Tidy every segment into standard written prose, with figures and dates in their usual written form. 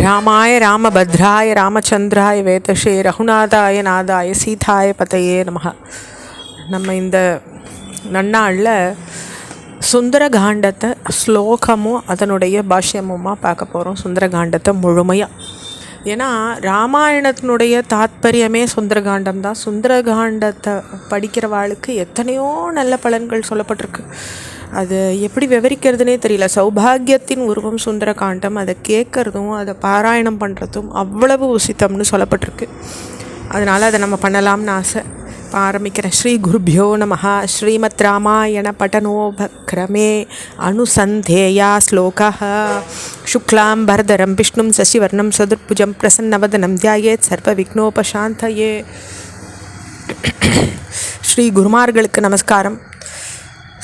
ராமாய ராமபத்ராய ராமச்சந்திராய வேதஷே ரகுநாதாய நாதாய சீதாய பதையே நமஹ. நம்ம இந்த நன்னாளில் சுந்தரகாண்டத்தை ஸ்லோகமும் அதனுடைய பாஷ்யமுமா பார்க்க போகிறோம். சுந்தரகாண்டத்தை முழுமையாக. ஏன்னா ராமாயணத்தினுடைய தாத்பரியமே சுந்தரகாண்டம் தான். சுந்தரகாண்டத்தை படிக்கிறவாளுக்கு எத்தனையோ நல்ல பலன்கள் சொல்லப்பட்டிருக்கு. அது எப்படி விவரிக்கிறதுனே தெரியல. சௌபாகியத்தின் உருவம் சுந்தரகாண்டம். அதை கேட்குறதும் அதை பாராயணம் பண்ணுறதும் அவ்வளவு உசித்தம்னு சொல்லப்பட்டிருக்கு. அதனால் அதை நம்ம பண்ணலாம்னு ஆசை. ஆரம்பிக்கிறேன். ஸ்ரீ குருபியோ நமஹ. ஸ்ரீமத் ராமாயண பட்டனோபக்ரமே அனுசந்தேயா ஸ்லோகா சுக்லாம் பரதரம் விஷ்ணும் சசிவர்ணம் சதுர்புஜம் பிரசன்னவதனம் தியாயேத் சர்வ விக்னோபசாந்தயே. ஸ்ரீ குருமார்களுக்கு நமஸ்காரம்.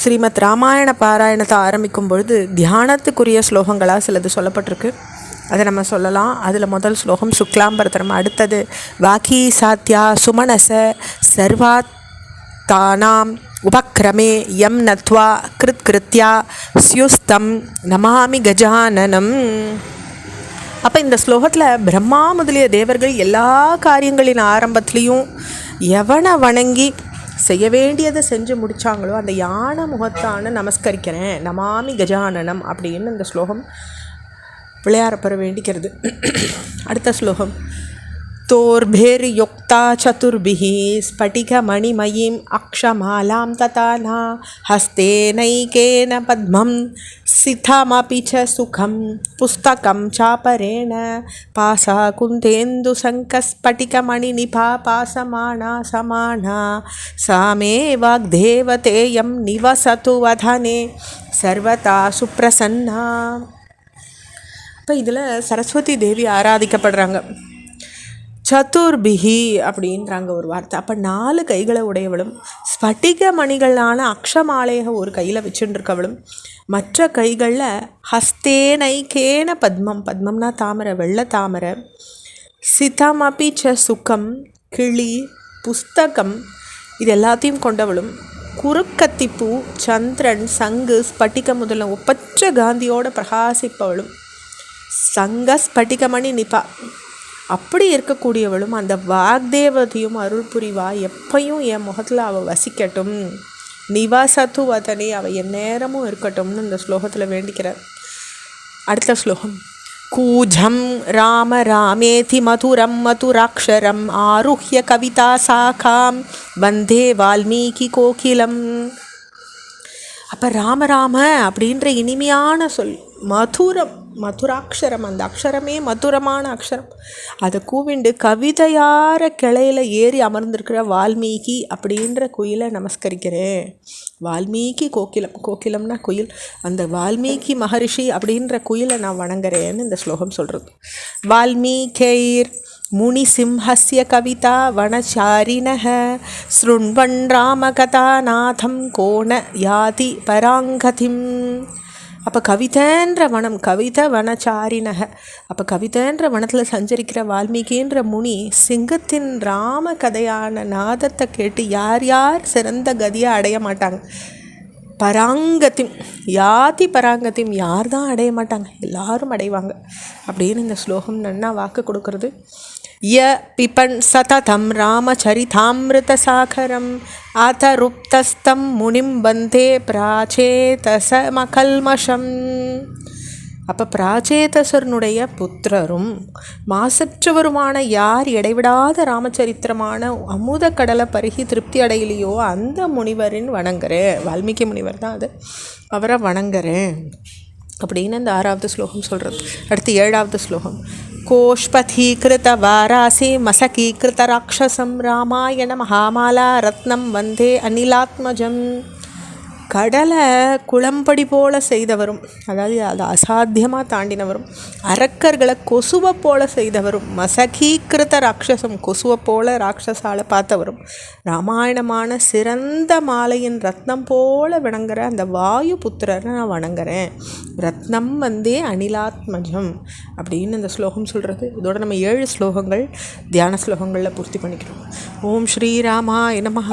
ஸ்ரீமத் ராமாயண பாராயணத்தை ஆரம்பிக்கும் பொழுது தியானத்துக்குரிய ஸ்லோகங்களாக சிலது சொல்லப்பட்டிருக்கு. அதை நம்ம சொல்லலாம். அதில் முதல் ஸ்லோகம் சுக்லாம்பரதரம். அடுத்தது வாக்கி சாத்தியா சுமனச சர்வாத்தானாம் உபக்ரமே யம் நத்வா கிருத்கிருத்யா ஸ்யுஸ்தம் நமாமி கஜானனம். அப்போ இந்த ஸ்லோகத்தில் பிரம்மா முதலிய தேவர்கள் எல்லா காரியங்களின் ஆரம்பத்துலேயும் எவனை வணங்கி செய்ய வேண்டியதை செஞ்சு முடித்தாங்களோ அந்த யானை முகத்தான நமஸ்கரிக்கிறேன் நமாமி கஜானனம் அப்படின்னு இந்த ஸ்லோகம் விளையாடப்பெற வேண்டிக்கிறது. அடுத்த ஸ்லோகம் தோர்பேர் யுக்தா சதுர்பிஹி ஸ்படிக மணிமயீம் அக்ஷமாலாம் ததானா ஹஸ்தேனைகேன பத்மம் சிதமபி ச சுகம் புஸ்தகம் சாபரேண பாசா குந்தேந்து சங்கஸ்படிக மணி நிபா பாசமானா சமானா சாமே வாக்தேவதேயம் நிவசது வதனே சர்வதா சுப்ரசன்னா. இப்போ இதில் சரஸ்வதி தேவி ஆராதிக்கப்படுறாங்க. சதுர்பிஹி அப்படின்றாங்க ஒரு வார்த்தை. அப்போ 4 கைகளை உடையவளும் ஸ்பட்டிக மணிகளான அக்ஷமாலையை ஒரு கையில் வச்சுருக்கவளும் மற்ற கைகளில் ஹஸ்தேனைகேன பத்மம், பத்மம்னா தாமரை, வெள்ளை தாமரை, சிதமபி ச சுகம் கிளி புஸ்தகம் இது எல்லாத்தையும் கொண்டவளும் குறுக்கத்திப்பூ சந்திரன் சங்கு ஸ்பட்டிக முதல்ல ஒப்பற்ற காந்தியோடு பிரகாசிப்பவளும் சங்க ஸ்பட்டிகமணி நிபா அப்படி இருக்கக்கூடியவளும் அந்த வாக்தேவதையும் அருள் புரிவா. எப்பையும் என் முகத்தில் அவள் வசிக்கட்டும். நிவாசத்து வதனே அவள் என் நேரமும் இருக்கட்டும்னு இந்த ஸ்லோகத்தில் வேண்டிக்கிறார். அடுத்த ஸ்லோகம் கூஜம் ராம ராமேதி மதுரம் மதுராக்ஷரம் ஆருஹ்ய கவிதா சாகாம் வந்தே வால்மீகி கோகிலம். அப்போ ராமராம அப்படின்ற இனிமையான சொல், மதுரம் மதுராட்சரம், அந்த அக்ஷரமே மதுரமான அக்ஷரம். அதை கூவிண்டு கவிதையார கிளையில் ஏறி அமர்ந்திருக்கிற வால்மீகி அப்படின்ற குயிலை நமஸ்கரிக்கிறேன். வால்மீகி கோகிலம், கோகிலம்னா குயில், அந்த வால்மீகி மகரிஷி அப்படின்ற குயிலை நான் வணங்குறேன்னு இந்த ஸ்லோகம் சொல்கிறது. வால்மீகைர் முனிசிம்ஹஸ்ய கவிதா வனச்சாரிணஹ ஸ்ருண்வன் ராமகதாநாதம் கோண யாதி பராங்கதிம். அப்போ கவிதேன்ற வனம், கவித வனச்சாரிணக. அப்போ கவிதேன்ற வனத்தில் சஞ்சரிக்கிற வால்மீகின்ற முனி சிங்கத்தின் ராம கதையான நாதத்தை கேட்டு யார் யார் சிறந்த கதியை அடைய மாட்டாங்க. பராங்கத்திம் யாதி பராங்கத்திம், யார் தான் அடைய மாட்டாங்க, எல்லாரும் அடைவாங்க அப்படின்னு இந்த ஸ்லோகம் நன்னா வாக்கு கொடுக்கறது. ய பிபன் சததம் ராமச்சரிதாமிருத சாகரம் ஆதருப்தஸ்தம் முனிம் வந்தே பிராச்சேதச மகல்மஷம். அப்போ பிராச்சேதசனுடைய புத்திரரும் மாசற்றவருமான யார் இடைவிடாத ராமச்சரித்திரமான அமுத கடலை பருகி திருப்தி அடையிலையோ அந்த முனிவரின் வணங்குறேன். வால்மீகி முனிவர் தான் அது, அவரை வணங்குறேன் அப்படின்னு இந்த 6வது ஸ்லோகம் சொல்கிறது. அடுத்து 7வது ஸ்லோகம் கோஷ்பதீகிருத வாராசி மசகீகிருத ராட்சசம் ராமாயண மகாமாலா ரத்னம் வந்தே அனிலாத்மஜம். கடலை குளம்படி போல செய்தவரும், அதாவது அதை அசாத்தியமாக தாண்டினவரும், அரக்கர்களை கொசுவை போல செய்தவரும், மசகீகிருத ராட்சசம் கொசுவை போல ராட்சசால பார்த்தவரும், ராமாயணமான சிறந்த மாலையின் ரத்னம் போல வணங்குற அந்த வாயு புத்திரரை நான் வணங்குறேன். ரத்னம் வந்தே அனிலாத்மஜம் அப்படின்னு இந்த ஸ்லோகம் சொல்கிறது. இதோட நம்ம 7 ஸ்லோகங்கள் தியான ஸ்லோகங்களில் பூர்த்தி பண்ணிக்கிறோம். ஓம் ஸ்ரீராமாய நமஹ.